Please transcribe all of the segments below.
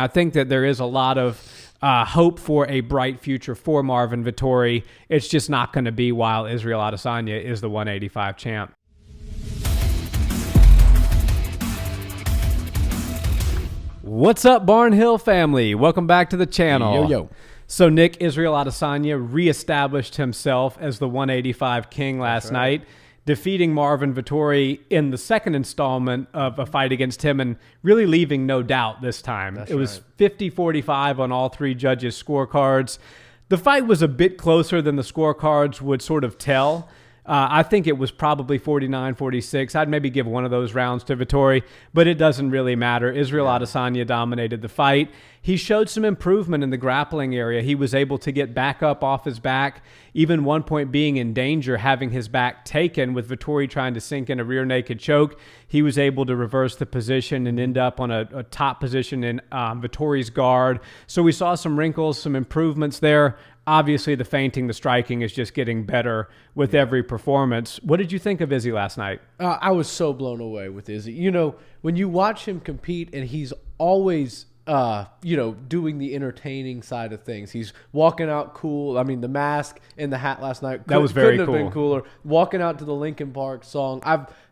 I think that there is a lot of hope for a bright future for Marvin Vettori. It's just not going to be while Israel Adesanya is the 185 champ. What's up, Barnhill family? Welcome back to the channel. Yo. So Nick, Israel Adesanya reestablished himself as the 185 king last night, defeating Marvin Vettori in the second installment of a fight against him and really leaving no doubt this time. It was 50-45 on all three judges' scorecards. The fight was a bit closer than the scorecards would sort of tell. I think it was probably 49-46. I'd maybe give one of those rounds to Vettori, but it doesn't really matter. Israel Adesanya dominated the fight. He showed some improvement in the grappling area. He was able to get back up off his back, even one point being in danger, having his back taken with Vettori trying to sink in a rear naked choke. He was able to reverse the position and end up on a top position in Vettori's guard. So we saw some wrinkles, some improvements there. Obviously, the feinting, the striking is just getting better with every performance. What did you think of Izzy last night? I was so blown away with Izzy. You know, when you watch him compete and he's always, doing the entertaining side of things. He's walking out cool. I mean, the mask and the hat last night. That was very cool. Couldn't have been cooler. Walking out to the Linkin Park song.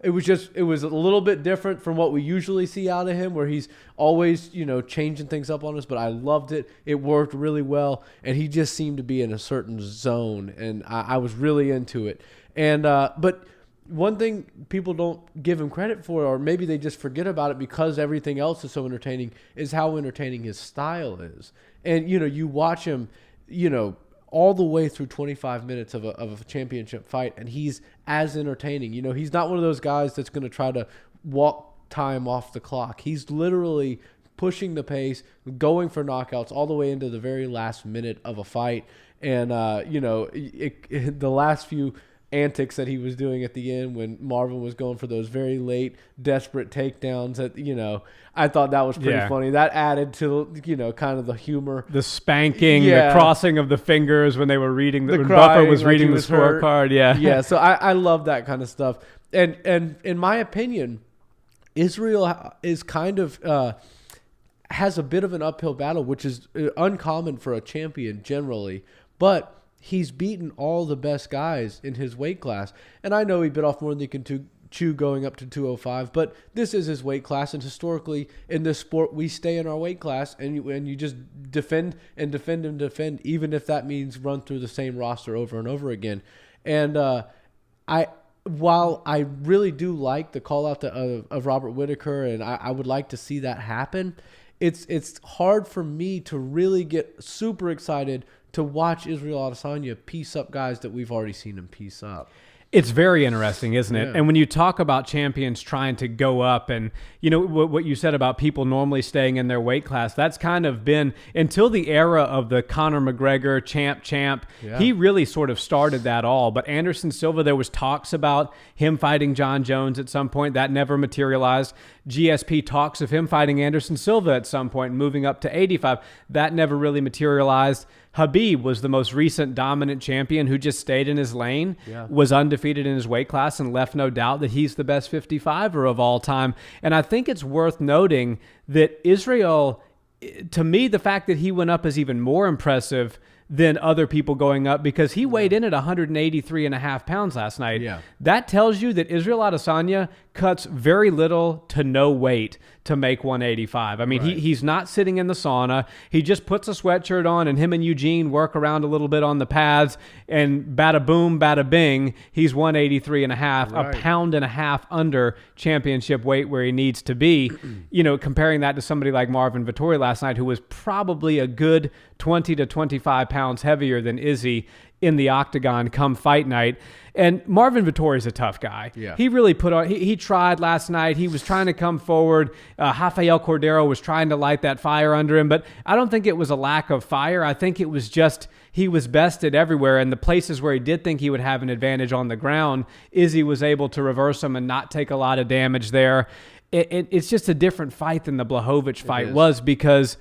It was a little bit different from what we usually see out of him, where he's always, changing things up on us, but I loved it. It worked really well, and he just seemed to be in a certain zone, and I was really into it. And but one thing people don't give him credit for, or maybe they just forget about it because everything else is so entertaining, is how entertaining his style is. And, you watch him, all the way through 25 minutes of a championship fight, and he's as entertaining. He's not one of those guys that's going to try to walk time off the clock. He's literally pushing the pace, going for knockouts all the way into the very last minute of a fight. And, the last few antics that he was doing at the end when Marvin was going for those very late, desperate takedowns that, I thought that was pretty funny. That added to, kind of the humor. The spanking, the crossing of the fingers when they were reading, when Buffer was reading the scorecard. Yeah, so I love that kind of stuff. And in my opinion, Israel is kind of has a bit of an uphill battle, which is uncommon for a champion generally, but he's beaten all the best guys in his weight class. And I know he bit off more than he can chew going up to 205, but this is his weight class. And historically in this sport, we stay in our weight class and you just defend and defend and defend, even if that means run through the same roster over and over again. And while I really do like the call out of Robert Whittaker, and I would like to see that happen, it's hard for me to really get super excited to watch Israel Adesanya piece up guys that we've already seen him piece up. It's very interesting, isn't it? Yeah. And when you talk about champions trying to go up and, what you said about people normally staying in their weight class, that's kind of been until the era of the Conor McGregor champ. Yeah. He really sort of started that all. But Anderson Silva, there was talks about him fighting John Jones at some point. That never materialized. GSP talks of him fighting Anderson Silva at some point and moving up to 85. That never really materialized. Habib was the most recent dominant champion who just stayed in his lane, was undefeated in his weight class, and left no doubt that he's the best 55er of all time. And I think it's worth noting that Israel, to me, the fact that he went up is even more impressive than other people going up because he weighed in at 183.5 pounds last night. Yeah. That tells you that Israel Adesanya cuts very little to no weight to make 185. I mean, he's not sitting in the sauna. He just puts a sweatshirt on, and him and Eugene work around a little bit on the pads, and bada boom, bada bing, he's 183.5, a pound and a half under championship weight where he needs to be. Comparing that to somebody like Marvin Vettori last night, who was probably a good 20 to 25 pounds heavier than Izzy in the octagon come fight night. And Marvin Vettori is a tough guy. Yeah. He really put on, he tried last night. He was trying to come forward. Rafael Cordero was trying to light that fire under him, but I don't think it was a lack of fire. I think it was just he was bested everywhere. And the places where he did think he would have an advantage on the ground, Izzy was able to reverse him and not take a lot of damage there. It's just a different fight than the Blachowicz fight was because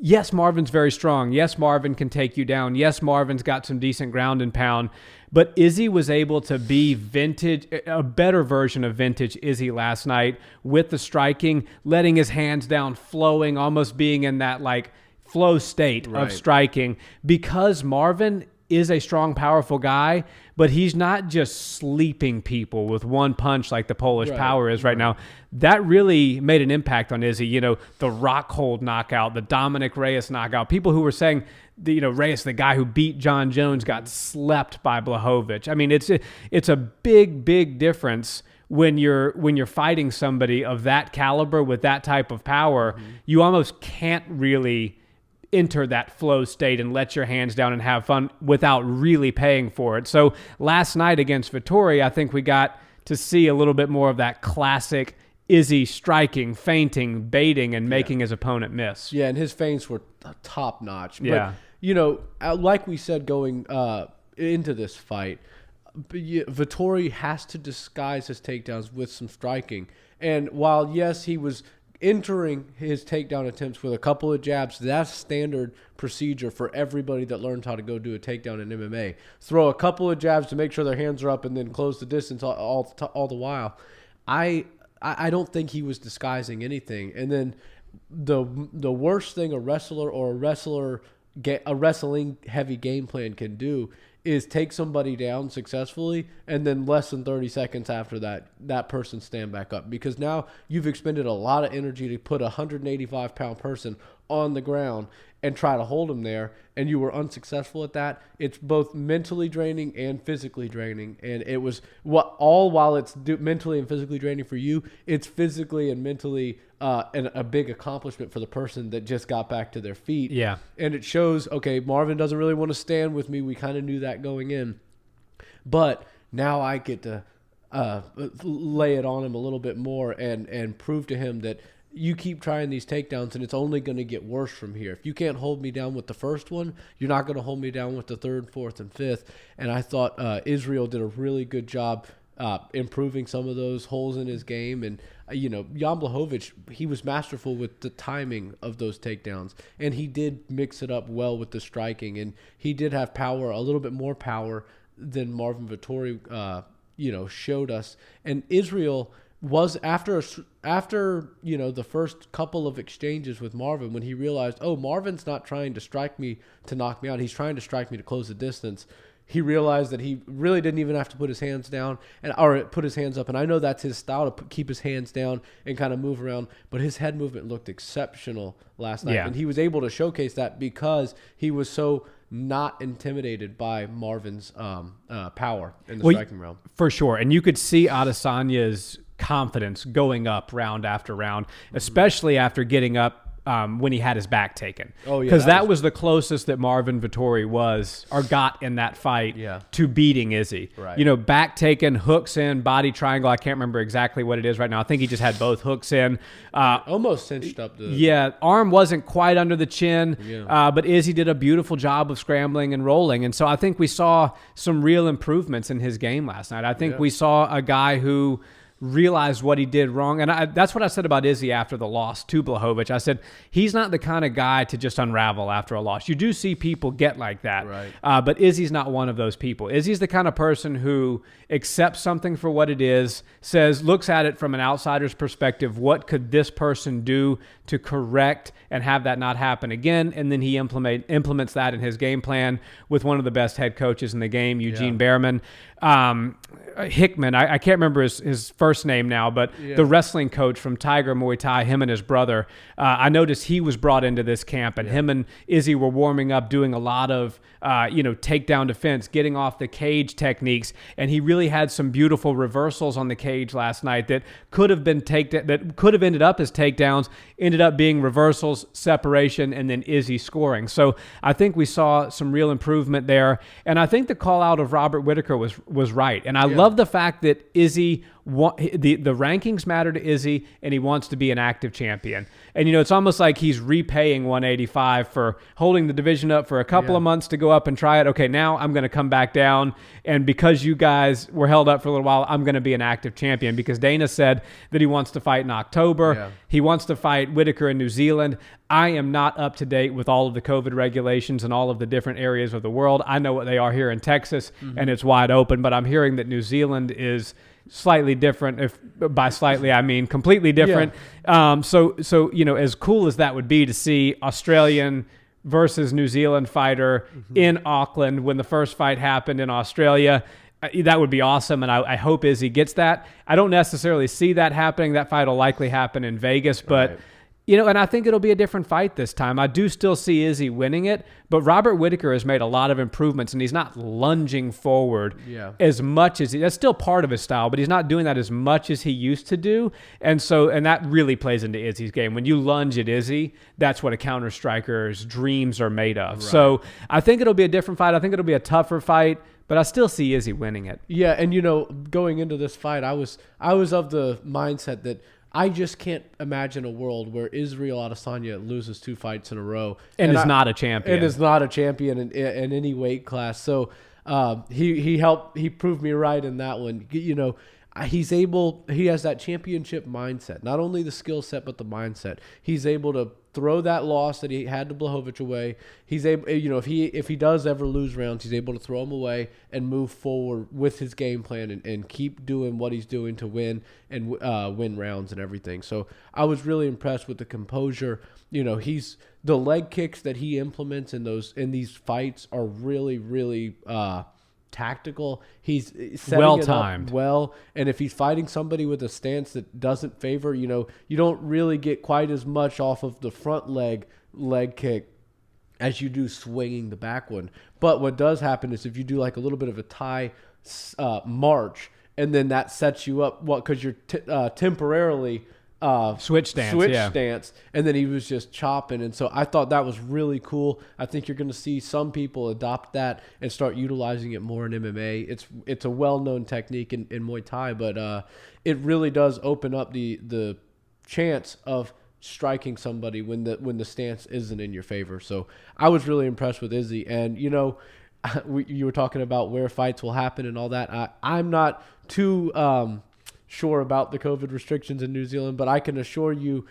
yes, Marvin's very strong. Yes, Marvin can take you down. Yes, Marvin's got some decent ground and pound. But Izzy was able to be vintage, a better version of vintage Izzy last night with the striking, letting his hands down, flowing, almost being in that like flow state of striking, because Marvin is a strong, powerful guy, but he's not just sleeping people with one punch like the Polish power is right now. That really made an impact on Izzy. You know, the Rockhold knockout, the Dominic Reyes knockout. People who were saying, Reyes, the guy who beat John Jones, got slept by Blachowicz. I mean, it's a big, big difference when you're fighting somebody of that caliber with that type of power. You almost can't really enter that flow state and let your hands down and have fun without really paying for it. So last night against Vettori, I think we got to see a little bit more of that classic Izzy striking, feinting, baiting, and making his opponent miss. Yeah, and his feints were top notch. Yeah. But, you know, like we said going into this fight, Vettori has to disguise his takedowns with some striking. And while, yes, he was entering his takedown attempts with a couple of jabs, that's standard procedure for everybody that learns how to go do a takedown in MMA. Throw a couple of jabs to make sure their hands are up and then close the distance all the while. I don't think he was disguising anything. And then the worst thing a wrestling heavy game plan can do is take somebody down successfully and then less than 30 seconds after that person stand back up, because now you've expended a lot of energy to put a 185-pound person on the ground and try to hold him there, and you were unsuccessful at that. It's both mentally draining and physically draining, and it was while it's mentally and physically draining for you, it's physically and mentally a big accomplishment for the person that just got back to their feet. Yeah. And it shows, okay, Marvin doesn't really want to stand with me. We kind of knew that going in. But now I get to lay it on him a little bit more and prove to him that you keep trying these takedowns and it's only going to get worse from here. If you can't hold me down with the first one, you're not going to hold me down with the third, fourth, and fifth. And I thought Israel did a really good job improving some of those holes in his game. And, Jan Blachowicz, he was masterful with the timing of those takedowns. And he did mix it up well with the striking. And he did have power, a little bit more power than Marvin Vettori, showed us. And Israel was after the first couple of exchanges with Marvin, when he realized, Marvin's not trying to strike me to knock me out. He's trying to strike me to close the distance. He realized that he really didn't even have to put his hands down or put his hands up. And I know that's his style to keep his hands down and kind of move around, but his head movement looked exceptional last night. Yeah. And he was able to showcase that because he was so not intimidated by Marvin's power in the striking realm. For sure. And you could see Adesanya's confidence going up round after round, especially after getting up when he had his back taken. Oh, yeah. Because that was the closest that Marvin Vettori got in that fight to beating Izzy. Right. Back taken, hooks in, body triangle. I can't remember exactly what it is right now. I think he just had both hooks in. Almost cinched up the... Yeah, arm wasn't quite under the chin, but Izzy did a beautiful job of scrambling and rolling. And so I think we saw some real improvements in his game last night. I think we saw a guy who realized what he did wrong. And that's what I said about Izzy after the loss to Blachowicz. I said, he's not the kind of guy to just unravel after a loss. You do see people get like that. Right. But Izzy's not one of those people. Izzy's the kind of person who accepts something for what it is, looks at it from an outsider's perspective. What could this person do to correct and have that not happen again? And then he implements that in his game plan with one of the best head coaches in the game, Eugene Behrman. Hickman, I can't remember his first name now, but the wrestling coach from Tiger Muay Thai, him and his brother, I noticed he was brought into this camp, and him and Izzy were warming up, doing a lot of takedown defense, getting off the cage techniques, and he really had some beautiful reversals on the cage last night that could have ended up as takedowns, ended up being reversals, separation, and then Izzy scoring. So I think we saw some real improvement there, and I think the call out of Robert Whittaker was right, and I love the fact that Izzy, the rankings matter to Izzy, and he wants to be an active champion. And, it's almost like he's repaying 185 for holding the division up for a couple of months to go up and try it. Okay, now I'm going to come back down, and because you guys were held up for a little while, I'm going to be an active champion, because Dana said that he wants to fight in October. Yeah. He wants to fight Whittaker in New Zealand. I am not up to date with all of the COVID regulations in all of the different areas of the world. I know what they are here in Texas, and it's wide open, but I'm hearing that New Zealand is slightly different. If by slightly I mean completely different. So as cool as that would be to see Australian versus New Zealand fighter in Auckland when the first fight happened in Australia, that would be awesome, and I hope Izzy gets that. I don't necessarily see that happening. That fight will likely happen in Vegas, but Right. and I think it'll be a different fight this time. I do still see Izzy winning it, but Robert Whittaker has made a lot of improvements, and he's not lunging forward as much as that's still part of his style, but he's not doing that as much as he used to do. And that really plays into Izzy's game. When you lunge at Izzy, that's what a counter striker's dreams are made of. Right. So I think it'll be a different fight. I think it'll be a tougher fight, but I still see Izzy winning it. Yeah, and going into this fight, I was of the mindset that I just can't imagine a world where Israel Adesanya loses 2 fights in a row and is not a champion. And is not a champion in any weight class. So he proved me right in that one. He has that championship mindset. Not only the skill set, but the mindset. He's able to throw that loss that he had to Blachowicz away. He's able, if he does ever lose rounds, he's able to throw them away and move forward with his game plan and keep doing what he's doing to win and win rounds and everything. So I was really impressed with the composure. The leg kicks that he implements in these fights are really, really tactical. He's setting well it timed up well, and if he's fighting somebody with a stance that doesn't favor, you don't really get quite as much off of the front leg kick as you do swinging the back one. But what does happen is if you do like a little bit of a Thai march, and then that sets you up because you're temporarily switch stance, and then he was just chopping. And so I thought that was really cool. I think you're going to see some people adopt that and start utilizing it more in MMA. It's a well-known technique in Muay Thai, but it really does open up the chance of striking somebody when the stance isn't in your favor. So I was really impressed with Izzy. And you were talking about where fights will happen and all that. I'm not too sure about the COVID restrictions in New Zealand, but I can assure you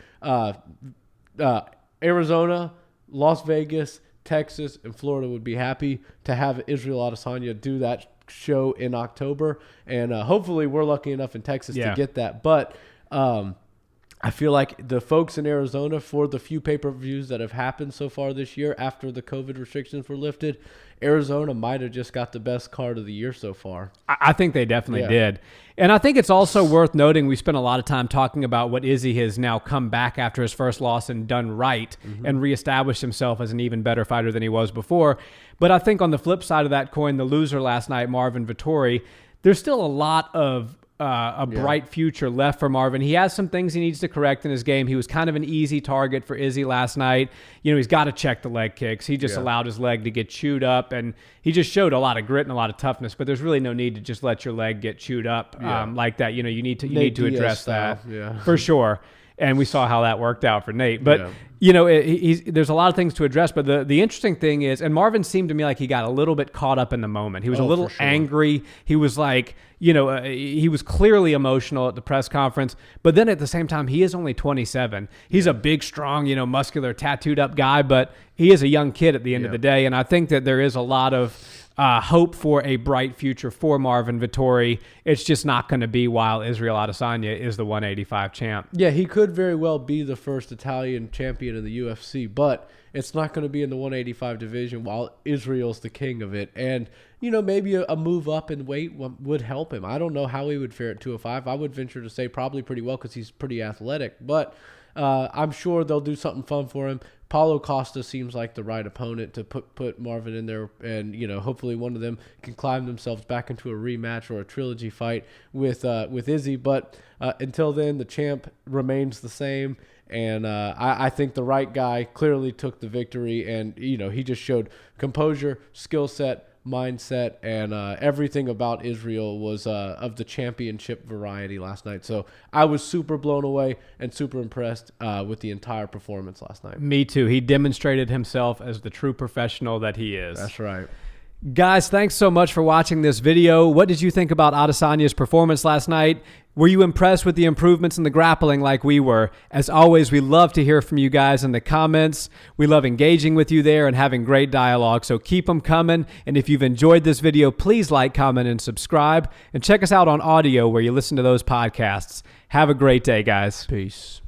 Arizona, Las Vegas, Texas, and Florida would be happy to have Israel Adesanya do that show in October, and hopefully we're lucky enough in Texas to get that. But I feel like the folks in Arizona, for the few pay-per-views that have happened so far this year after the COVID restrictions were lifted, Arizona might have just got the best card of the year so far. I think they definitely did. And I think it's also worth noting, we spent a lot of time talking about what Izzy has now come back after his first loss and done right and reestablished himself as an even better fighter than he was before. But I think on the flip side of that coin, the loser last night, Marvin Vettori, there's still a lot of bright future left for Marvin. He has some things he needs to correct in his game. He was kind of an easy target for Izzy last night. He's got to check the leg kicks. He just allowed his leg to get chewed up, and he just showed a lot of grit and a lot of toughness, but there's really no need to just let your leg get chewed up like that. You need to address that for sure. And we saw how that worked out for Nate. But, there's a lot of things to address. But the interesting thing is, and Marvin seemed to me like he got a little bit caught up in the moment. He was a little angry. He was like, he was clearly emotional at the press conference. But then at the same time, he is only 27. He's a big, strong, muscular, tattooed up guy. But he is a young kid at the end of the day. And I think that there is a lot of hope for a bright future for Marvin Vettori. It's just not going to be while Israel Adesanya is the 185 champ. Yeah, he could very well be the first Italian champion in the UFC, but it's not going to be in the 185 division while Israel's the king of it. And, maybe a move up in weight would help him. I don't know how he would fare at 205. I would venture to say probably pretty well because he's pretty athletic, but I'm sure they'll do something fun for him. Paulo Costa seems like the right opponent to put Marvin in there, and hopefully one of them can climb themselves back into a rematch or a trilogy fight with Izzy. But until then, the champ remains the same, and I think the right guy clearly took the victory, and he just showed composure, skill set, mindset, and everything about Israel was of the championship variety last night. So I was super blown away and super impressed with the entire performance last night. Me too. He demonstrated himself as the true professional that he is. That's right. Guys, thanks so much for watching this video. What did you think about Adesanya's performance last night? Were you impressed with the improvements in the grappling like we were? As always, we love to hear from you guys in the comments. We love engaging with you there and having great dialogue, so keep them coming. And if you've enjoyed this video, please like, comment, and subscribe. And check us out on audio where you listen to those podcasts. Have a great day, guys. Peace.